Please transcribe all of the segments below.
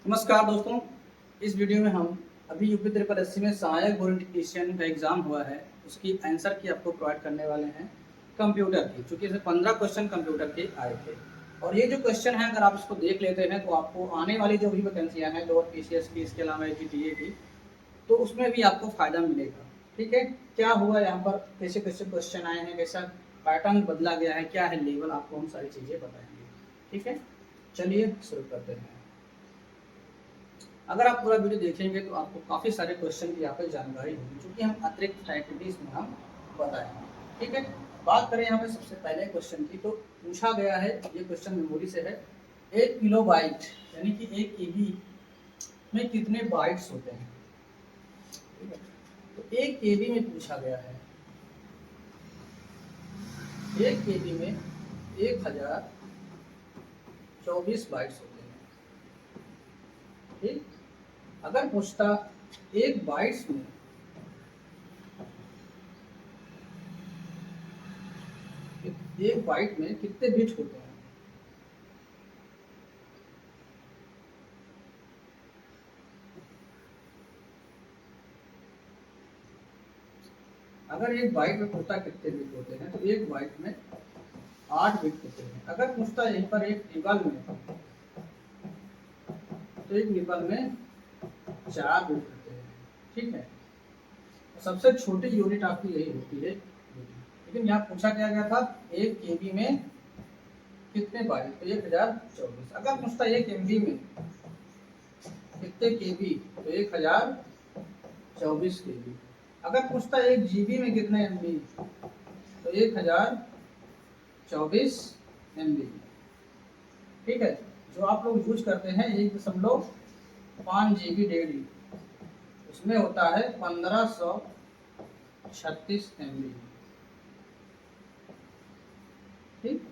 नमस्कार दोस्तों, इस वीडियो में हम अभी यूपी त्रिपल एससी में सहायक बोर्ड टेक्नीशियन का एग्ज़ाम हुआ है, उसकी आंसर की आपको प्रोवाइड करने वाले हैं कंप्यूटर की, चूँकि इसमें 15 क्वेश्चन कंप्यूटर के आए थे। और ये जो क्वेश्चन है अगर आप इसको देख लेते हैं तो आपको आने वाली जो भी वैकेंसियाँ हैं लोअर पीसीएस की, इसके अलावा एचजीटीए की, तो उसमें भी आपको फ़ायदा मिलेगा। ठीक है, क्या हुआ यहाँ पर, कैसे कैसे क्वेश्चन आए हैं, कैसा पैटर्न बदला गया है, क्या है लेवल, आपको हम सारी चीज़ें बताएंगे। ठीक है, चलिए शुरू करते हैं। अगर आप पूरा वीडियो देखेंगे तो आपको काफ़ी सारे क्वेश्चन की यहाँ पे जानकारी होगी, चूँकि हम अतिरिक्त एक्टिविटीज़ में हम बताएंगे। ठीक है, बात करें यहाँ पे सबसे पहले क्वेश्चन की, तो पूछा गया है, ये क्वेश्चन मेमोरी से है, 1 किलोबाइट यानी कि 1 केबी में कितने बाइट्स होते हैं। ठीक है, तो 1 केबी में पूछा गया है, 1 केबी में 1024 बाइट्स होते हैं। ठीक, अगर पूछता एक बाइट्स में एक बाइट में कितने बिट होते हैं, अगर एक बाइट में पूछता कितने बिट होते हैं तो एक बाइट में 8 बिट होते हैं। अगर पूछता यहीं पर एक निबल में, तो एक निबल में 4 बिट होते हैं। ठीक है, सबसे छोटी यूनिट आपकी यही होती है, लेकिन यहाँ पूछा क्या गया था, 1 केबी में कितने बाइट, तो 1024। अगर पूछता 1 एमबी में कितने केबी, तो 1024 केबी। अगर पूछता 1 जीबी में कितने एमबी, तो 1024 एमबी। ठीक है, जो आप लोग यूज करते हैं 1.5 जीबी डेली, उसमें होता है 1536 एमबी। ठीक,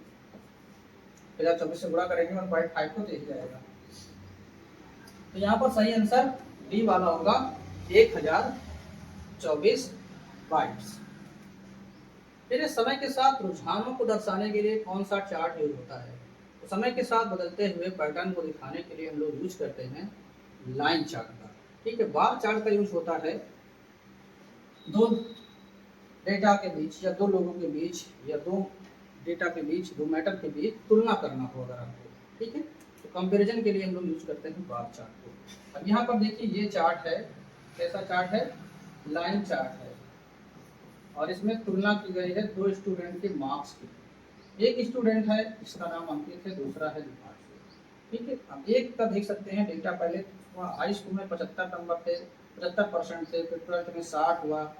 1024 से गुणा करेंगे 1.5 को, तो यही जाएगा। तो यहाँ पर सही आंसर डी वाला होगा, 1024 बाइट्स। फिर समय के साथ रुझानों को दर्शाने के लिए कौन सा चार्ट यूज होता है, तो समय के साथ बदलते हुए पैटर्न को दिखाने के लिए हम लोग यूज करते हैं लाइन चार्ट का। ठीक है, बार चार्ट का यूज होता है दो डेटा के बीच या दो लोगों के बीच या दो डेटा के बीच, दो मैटर के बीच तुलना करना हो अगर आपको। ठीक है, तो कंपैरिजन के लिए हम लोग यूज करते हैं बार चार्ट को। अब यहाँ पर देखिए ये चार्ट है, कैसा चार्ट है, लाइन चार्ट है, और इसमें तुलना की गई है दो स्टूडेंट के मार्क्स की। एक स्टूडेंट है, इसका नाम अंकित है, दूसरा है दीपांशु। ठीक है, अब एक का देख सकते हैं डेटा, पहले हाई स्कूल में 75 नंबर थे, 75% थे, फिर 12th में 60 हुआ,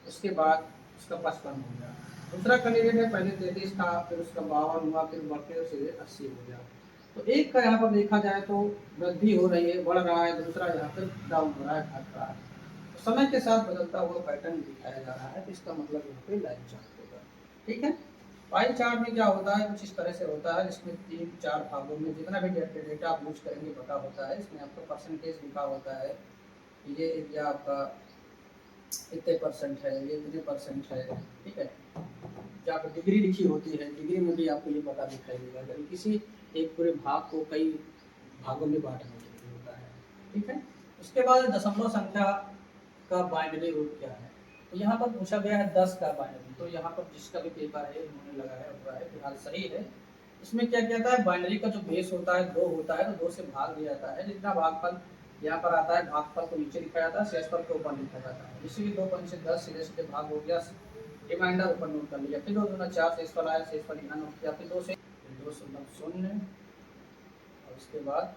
उसके बाद उसका 55 हो गया। दूसरा कैंडिडेट है, पहले 33 था, फिर उसका 52 हुआ, फिर बढ़ते से 80 हो गया। तो एक का यहाँ पर देखा जाए तो वृद्धि हो रही है, बढ़ रहा है, दूसरा यहाँ पर डाउन हो रहा है, घट रहा है। तो समय के साथ बदलता हुआ पैटर्न दिखाया जा रहा है, तो इसका मतलब यहाँ पे लाइन चार्ट होगा। ठीक है, पाई चार्ट में क्या होता है, कुछ इस तरह से होता है, जिसमें 3-4 भागों में जितना भी डेटा आप यूज करेंगे पता होता है, इसमें आपको परसेंटेज लिखा होता है, ये एरिया आपका इतने परसेंट है, ये इतने परसेंट है। ठीक है, जहाँ पर डिग्री लिखी होती है, डिग्री में भी आपको ये पता दिखाई देगा, अगर किसी एक पूरे भाग को कई भागों में बांटने के लिए होता है। ठीक है, उसके बाद दशमलव संख्या का बाइनरी रूप क्या है, तो यहाँ पर पूछा गया है 10 का बाइनरी। तो यहाँ पर जिसका भी पेपर है उन्होंने लगाया हुआ है, फिलहाल सही है। इसमें क्या कहता है, बाइनरी का जो बेस होता है 2 होता है, तो 2 से भाग दिया जाता है, जितना भागफल यहाँ पर आता है, भागफल को नीचे लिखा जाता है, शेषफल को ऊपर लिखा जाता है। इसी 2 पंच से 10 सीधे सीधे भाग हो गया, रिमाइंडर ऊपर नोट कर लिया, फिर 2 दूना 4, शेषफल आया, शेषफल यहाँ नोट किया, फिर 2 से 2 0, और उसके बाद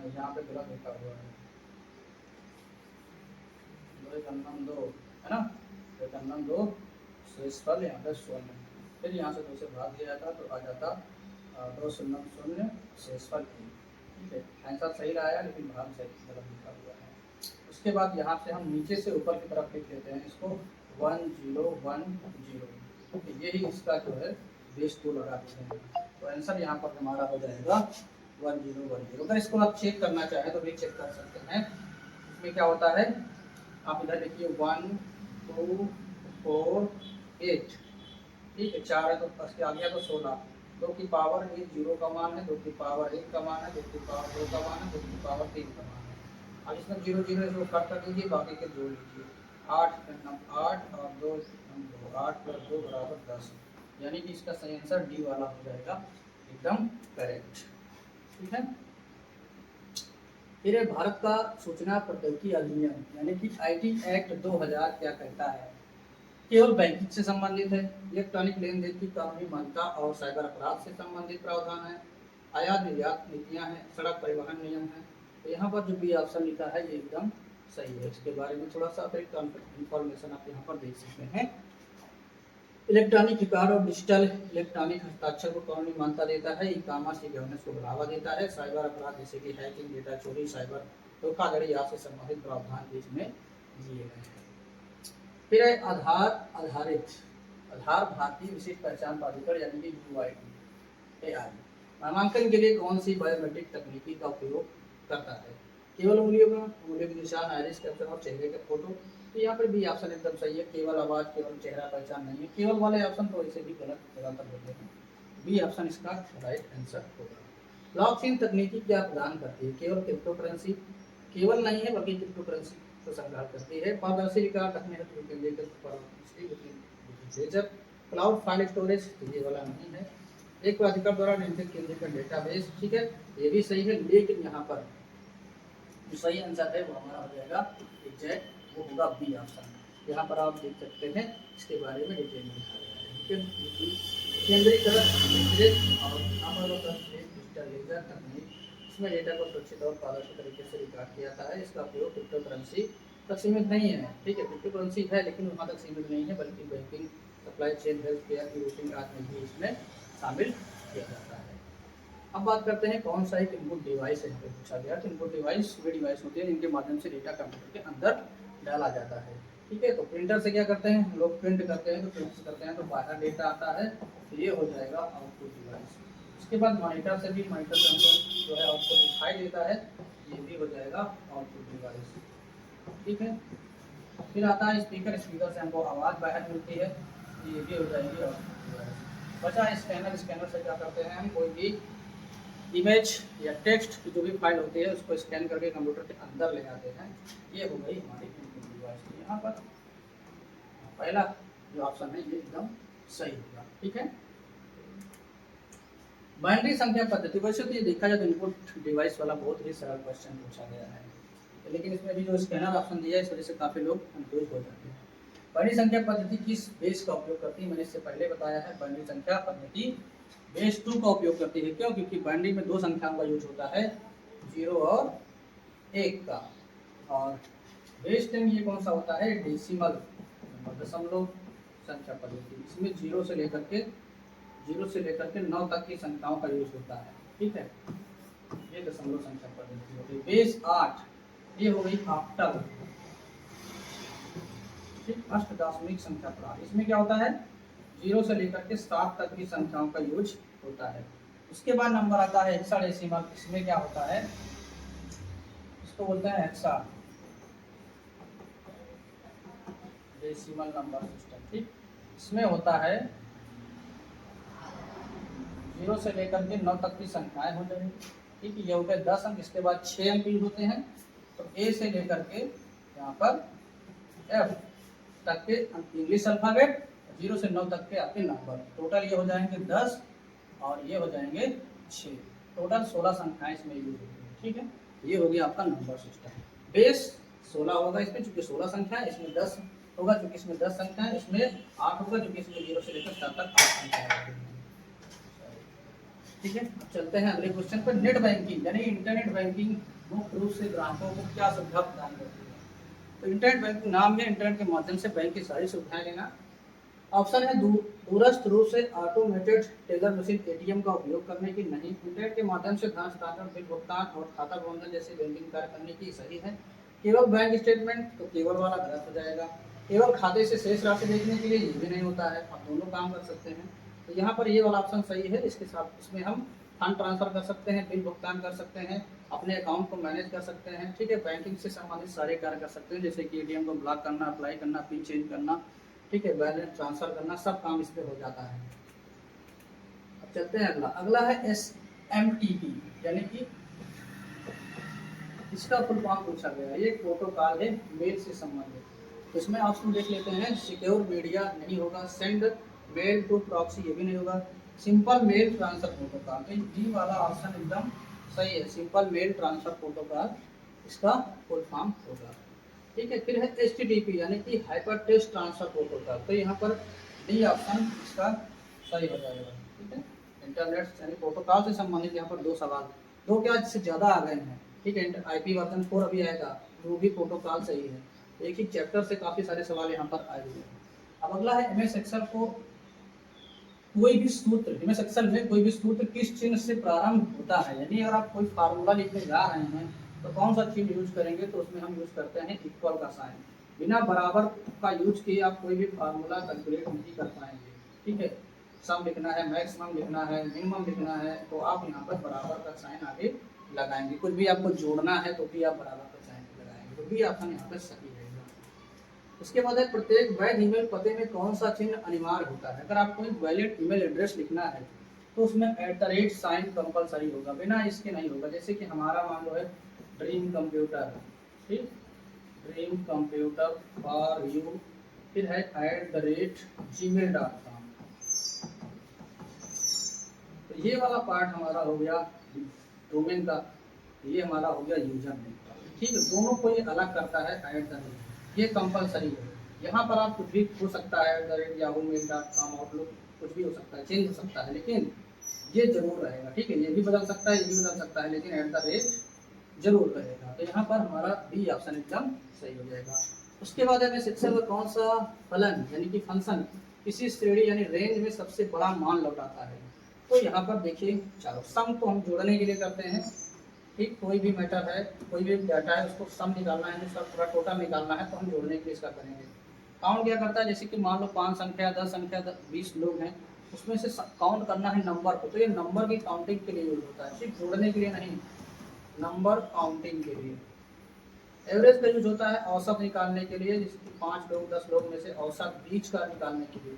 यहाँ पे गलत लिखा हुआ है, 2 है ना, 2 शेषफल यहाँ पे 0, फिर यहाँ से 2 से भाग दिया जाता तो आ जाता 2 0 शेषफल 1। ठीक है, आंसर सही आया, लेकिन भाग सही गलत लिखा हुआ है। उसके बाद यहाँ से हम नीचे से ऊपर की तरफ लिख लेते हैं इसको 1 0 1 0। यही इसका जो है बेस 2 लगा देते हैं, तो आंसर यहाँ पर हमारा हो जाएगा 1 0 1 0। अगर इसको आप चेक करना चाहें तो भी चेक कर सकते हैं। इसमें क्या होता है, आप इधर लिखिए 1 2 4 8। ठीक है, 4 है तो उसके आगे है तो 16, 2 की पावर 1 0 का मान है, 2 की पावर 1 का मान है, 2 की पावर 2 का मान है, 2 की पावर 3 का मान है। अब इसमें 0 0 इसको कट कर दीजिए, बाकी के जोड़ लीजिए। 8 और 2 2, 8 + 2 = 10, यानी कि इसका सही आंसर डी वाला हो जाएगा, एकदम करेक्ट। ठीक है। फिर है भारत का सूचना प्रौद्योगिकी अधिनियम यानी कि आईटी एक्ट 2000 क्या कहता है? केवल बैंकिंग से संबंधित है, इलेक्ट्रॉनिक लेन देन की कानूनी मान्यता और साइबर अपराध से संबंधित प्रावधान है, आयात निर्यात नीतियां हैं, सड़क परिवहन नियम है। तो यहाँ पर जो भी ऑप्शन लिखा है ये एकदम सही है। इसके बारे में थोड़ा सा अतिरिक्त इंफॉर्मेशन आप यहाँ पर देख सकते हैं। इलेक्ट्रॉनिक रिकॉर्ड और डिजिटल इलेक्ट्रॉनिक हस्ताक्षर को कानूनी मान्यता देता है, ई कॉमर्स की गवर्नेंस को बढ़ावा देता है, साइबर अपराध जैसे कि हैकिंग, डेटा चोरी, साइबर धोखाधड़ी आदि से संबंधित प्रावधान भी इसमें दिए गए हैं। फिर है आधार आधारित आधार भारतीय विशिष्ट पहचान प्राधिकरण यानी कि यूआईडी एआई नामांकन के लिए कौन सी बायोमेट्रिक तकनीकी का उपयोग करता है? केवल उंगलियों के निशान, आइरिस कैप्चर और चेहरे के फोटो। तो यहाँ पर भी ऑप्शन एकदम सही है, केवल आवाज, केवल चेहरा पहचान नहीं है। केवल वाले ऑप्शन तो इसे भी गलत ज्यादातर होते हैं। बी ऑप्शन इसका राइट आंसर होगा। ब्लॉकचेन तकनीकी क्या प्रदान करती है? केवल क्रिप्टो करेंसी, केवल नहीं है बल्कि क्रिप्टो करेंसी को संग्रह करती है, पारदर्शी रिकॉर्ड रखने हेतु केंद्रीकृत क्लाउड फाइल स्टोरेज, ये वाला नहीं है, एक प्राधिकरण द्वारा नियंत्रित केंद्रीकृत डेटाबेस। ठीक है, ये भी सही है, लेकिन यहाँ पर जो सही आंसर है वो हमारा हो जाएगा एग्जैक्ट, वो होगा बी ऑप्शन। यहाँ पर आप देख सकते हैं इसके बारे में डिटेल में लिखा गया है। ठीक है, केंद्रीकृत और डिजिटल लेजर तकनीक, इसमें डेटा को सुरक्षित और पारदर्शी तरीके से रिकॉर्ड किया जाता है। इसका उपयोग क्रिप्टो करेंसी तक सीमित नहीं है। ठीक है, क्रिप्टो करेंसी है लेकिन वहाँ तक सीमित नहीं है, बल्कि banking, supply chain, health care की रूटिंग आदि में भी इसमें शामिल किया जाता है। अब बात करते हैं कौन सा एक इनपुट डिवाइस है, पूछा गया। तो इनपुट डिवाइस वे डिवाइस होते हैं जिनके माध्यम से डेटा कंप्यूटर के अंदर डाला जाता है। ठीक है, तो प्रिंटर से क्या करते हैं लोग, प्रिंट करते हैं, तो प्रिंट से करते हैं तो बाहर डेटा आता है, तो ये हो जाएगा आउटपुट डिवाइस। उसके बाद मॉनिटर से भी, मॉनिटर से हमको जो है आउटपुट दिखाई देता है, ये भी हो जाएगा आउटपुट डिवाइस। ठीक है, फिर आता है स्पीकर, स्पीकर से हमको आवाज़ बाहर मिलती है, ये भी हो जाएगी आउटपुट डिवाइस। बचा स्कैनर, स्कैनर से क्या करते हैं हम कोई भी इमेज या टेक्स्ट की जो भी फाइल होती है उसको स्कैन करके कंप्यूटर के अंदर ले जाते हैं। ये हो गई हमारी इनपुट डिवाइस। यहाँ पर पहला जो ऑप्शन है ये एकदम सही होगा। ठीक है, बाइनरी संख्या पद्धति, वैसे तो ये देखा जाए तो इनपुट डिवाइस वाला बहुत ही सरल क्वेश्चन पूछा गया है, लेकिन इसमें भी जो स्कैनर ऑप्शन दिया है इस वजह से काफ़ी लोग कंफ्यूज हो जाते हैं। बाइनरी संख्या पद्धति किस बेस का उपयोग करती है? मैंने इससे पहले बताया है, बाइनरी संख्या पद्धति बेस 2 का उपयोग करती है। क्यों? क्योंकि बाइनरी में 2 संख्याओं का यूज होता है, 0 और 1 का। और बेस 10 ये कौन सा होता है? डेसिमल, दशमलव संख्या पद्धति। इसमें 0 से लेकर के 9 तक की संख्याओं का यूज होता है। ठीक है, ये दशमलव संख्या पद्धति हो गई। बेस 8 ये हो गई ऑक्टल, अष्ट दशमिक संख्या प्रणाली। इसमें क्या होता है? 0 से लेकर के 7 तक की संख्याओं का यूज होता है। उसके बाद नंबर आता है हेक्साडेसिमल। इसमें क्या होता है? इसको बोलते हैं हेक्सा डेसिमल नंबर सिस्टम। ठीक, इसमें होता है 0 से लेकर के 9 तक की संख्याएं हो जाएंगी। ठीक, ये हो गए 10 अंक। इसके बाद 6 अंक यूज होते हैं, तो ए से लेकर के यहाँ पर एफ तक के इंग्लिश अल्फाबेट, 0 से 9 तक के आपके नंबर। टोटल ये हो जाएंगे 10 और ये हो जाएंगे 6, टोटल 16 संख्याएं इसमें यूज होती है। ठीक है, ये हो गया आपका नंबर सिस्टम। बेस 16 होगा इसमें, चूंकि 16 संख्या है, इसमें 10 होगा चूंकि इसमें 10 संख्या है, इसमें 8 होगा चूंकि इसमें 0 से लेकर 7 तक 8 संख्या है। ठीक है, अब चलते हैं अगले क्वेश्चन पर। नेट बैंकिंग यानी इंटरनेट बैंकिंग मुख्य रूप से ग्राहकों को क्या सुविधा प्रदान करती है? तो इंटरनेट बैंकिंग नाम है इंटरनेट के माध्यम से बैंक की सारी सुविधाएं लेना। ऑप्शन है दूरस्थ रूप से ऑटोमेटेड टेलर मशीन एटीएम का उपयोग करने की नहीं, इंटरनेट के माध्यम से धन हस्तांतरण, बिल भुगतान और खाता प्रबंधन जैसे बैंकिंग कार्य करने की सही है। केवल बैंक स्टेटमेंट, तो केवल वाला गलत हो जाएगा। केवल खाते से शेष राशि देखने के लिए, ये भी नहीं होता है, आप दोनों काम कर सकते हैं। तो यहाँ पर ये वाला ऑप्शन सही है। इसके साथ इसमें हम फंड ट्रांसफर कर सकते हैं, बिल भुगतान कर सकते हैं, अपने अकाउंट को मैनेज कर सकते हैं। ठीक है, बैंकिंग से संबंधित सारे कार्य कर सकते हैं, जैसे कि एटीएम को ब्लॉक करना, अप्लाई करना, पिन चेंज करना, ठीक है, बैलेंस ट्रांसफर करना, सब काम इस पे हो जाता है। अब चलते हैं अगला। अगला है SMTP, यानी कि इसका फुल फॉर्म पूछा गया है। ये प्रोटोकॉल है मेल से संबंधित। तो इसमें ऑप्शन देख लेते हैं। सिक्योर मीडिया नहीं होगा, सेंड मेल टू प्रॉक्सी ये भी नहीं होगा, सिंपल मेल ट्रांसफर प्रोटोकॉल, तो बी वाला ऑप्शन एकदम सही है। सिंपल मेल ट्रांसफर प्रोटोकॉल इसका फुल फॉर्म होगा। ठीक है, फिर है HTTP यानी कि हाइपर टेक्स्ट ट्रांसफर प्रोटोकॉल, तो यहाँ पर डी ऑप्शन इसका सही हो जाएगा। ठीक है, इंटरनेट यानी प्रोटोकॉल से संबंधित यहाँ पर दो सवाल, दो क्या इससे ज़्यादा आ गए हैं। ठीक है, IP वर्जन 4 अभी आएगा, वो भी प्रोटोकॉल सही है। एक ही चैप्टर से काफ़ी सारे सवाल यहाँ पर आए हुए हैं। अब अगला है MS एक्सेल को कोई भी सूत्र, MS एक्सेल में कोई भी सूत्र किस चिन्ह से प्रारंभ होता है, यानी अगर आप कोई फार्मूला लिखने जा रहे हैं तो कौन सा चिन्ह यूज करेंगे, तो उसमें हम यूज करते हैं इक्वल का साइन। बिना बराबर का यूज किए आप कोई भी फार्मूला कैलकुलेट नहीं कर पाएंगे। ठीक है, सम लिखना है, मैक्सिमम लिखना है, मिनिमम लिखना है, तो आप यहाँ पर बराबर का साइन आगे लगाएंगे। कुछ भी आपको जोड़ना है तो भी आप बराबर का साइन लगाएंगे, तो भी ऑप्शन यहाँ पर सही रहेगा। उसके बाद है प्रत्येक वैध ईमेल पते में कौन सा चिन्ह अनिवार्य होता है। अगर आपको एक वैलिड ईमेल एड्रेस लिखना है तो उसमें @ साइन कंपलसरी होगा, बिना इसके नहीं होगा। जैसे कि हमारा मान लो है ड्रीम कंप्यूटर, ठीक, ड्रीम कंप्यूटर फॉर यू, फिर है @gmail.com। तो ये वाला पार्ट हमारा हो गया डोमेन का, ये हमारा हो गया यूजर नेम का। ठीक है, दोनों को ये अलग करता है @ ये कंपलसरी है। यहाँ पर आप कुछ भी हो सकता है, @yahoomail.com, आउटलुक, कुछ भी हो सकता है, चेंज हो सकता है, लेकिन ये जरूर रहेगा। ठीक है, ये भी बदल सकता है, ये भी बदल सकता है, लेकिन @ जरूर रहेगा। तो यहाँ पर हमारा बी ऑप्शन एकदम सही हो जाएगा। उसके बाद है सेक्शन में कौन सा फलन यानी कि फंक्शन किसी श्रेणी यानी रेंज में सबसे बड़ा मान लौटाता है। तो यहाँ पर देखिए चारों सम तो हम जोड़ने के लिए करते हैं। ठीक, कोई भी मैटर है, कोई भी डाटा है, उसको सम निकालना है, उसका पूरा टोटल निकालना है, तो हम जोड़ने के लिए इसका करेंगे। काउंट क्या करता है, जैसे कि मान लो 5 संख्या, 10 संख्या, 20 लोग हैं, उसमें से काउंट करना है नंबर को, तो ये नंबर की काउंटिंग के लिए यूज होता है, सिर्फ जोड़ने के लिए नहीं, नंबर काउंटिंग के लिए। एवरेज का यूज होता है औसत निकालने के लिए, जैसे कि 5 लोग 10 लोग में से औसत बीच का निकालने के लिए।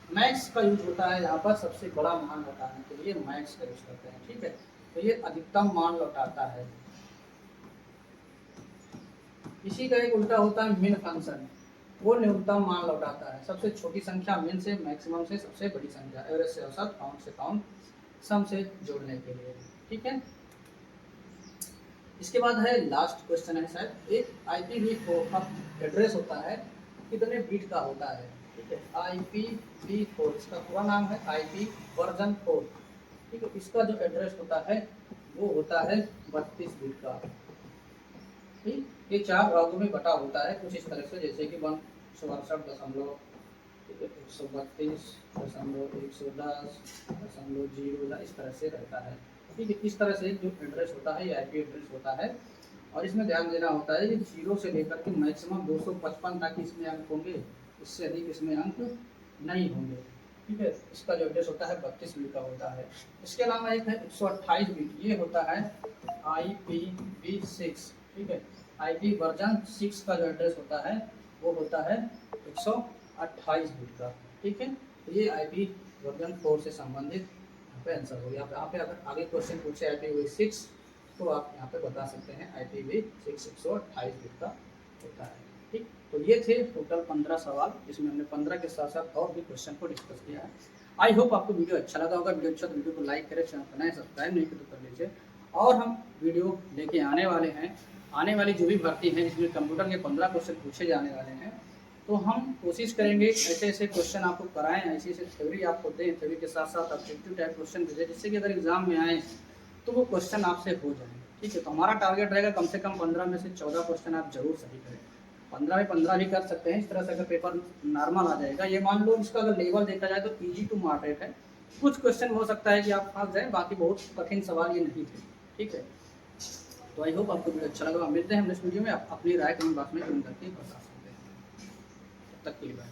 मैक्स का यूज होता है यहाँ पर सबसे बड़ा मान लौटाने के लिए, मैक्स का यूज करते हैं। ठीक है, तो ये अधिकतम मान लौटाता है। इसी का एक उल्टा होता है मिन फंक्शन, वो न्यूनतम मान लौटाता है। सबसे छोटी संख्या मिन से, मैक्सिमम से सबसे बड़ी संख्या, एवरेज से औसत, काउंट से काउंट, सम से जोड़ने के लिए। ठीक है, इसके बाद है लास्ट क्वेश्चन है शायद, एक IPv4 एड्रेस होता है, कितने बिट का होता है। ठीक है, IPv4 इसका पूरा नाम है IP वर्जन 4। ठीक है, इसका जो एड्रेस होता है वो होता है 32 बिट का। ठीक, ये 4 भागों में बटा होता है कुछ इस तरह से, जैसे कि 162.132.110.0, इस तरह से रहता है। ठीक है, इस तरह से जो एड्रेस होता है ये IP एड्रेस होता है। और इसमें ध्यान देना होता है कि 0 से लेकर के मैक्सिमम 255 तक इसमें अंक होंगे, इससे अधिक इसमें अंक नहीं होंगे। ठीक है, इसका जो एड्रेस होता है 32 बिट का होता है। इसके अलावा एक है 128 बिट, ये होता है IPv6। ठीक है, IP वर्जन 6 का जो एड्रेस होता है वो होता है 128 बिट का। ठीक है, तो ये IP वर्जन 4 से संबंधित यहाँ पे आंसर हो गया। यहाँ पे अगर आगे क्वेश्चन पूछे IPv6 तो आप यहाँ पे बता सकते हैं IPv6 128 बिट का होता है। ठीक, तो ये थे टोटल 15 सवाल, जिसमें हमने 15 के साथ साथ और भी क्वेश्चन को डिस्कस किया है। आई होप आपको वीडियो अच्छा लगा होगा। वीडियो अच्छा तो वीडियो को लाइक करें, चैनल बनाए, सब्सक्राइब नहीं तो कर लीजिए। और हम वीडियो लेके आने वाले हैं, आने वाली जो भी भर्ती है जिसमें कंप्यूटर के 15 क्वेश्चन पूछे जाने वाले हैं, तो हम कोशिश करेंगे ऐसे ऐसे क्वेश्चन आपको कराएं, ऐसी ऐसे थ्योरी आपको दें, थ्योरी के साथ साथ ऑब्जेक्टिव टाइप क्वेश्चन दें, जिससे कि अगर एग्जाम में आए तो वो क्वेश्चन आपसे हो जाए। ठीक है, तो हमारा टारगेट रहेगा कम से कम 15 में से 14 क्वेश्चन आप जरूर सही करें। 15 में 15 भी कर सकते हैं, इस तरह से अगर पेपर नॉर्मल आ जाएगा। ये मान लो इसका अगर लेवल देखा जाए तो ईजी टू मॉडरेट है, कुछ क्वेश्चन हो सकता है कि आप फंस जाए, बाकी बहुत कठिन सवाल ये नहीं थे। ठीक है, तो आई होप आपको वीडियो अच्छा लगा। मिलते हैं नेक्स्ट वीडियो में, आप अपनी राय कमेंट बॉक्स में कमेंट करके बता सकते हैं। तब तक के लिए बाय।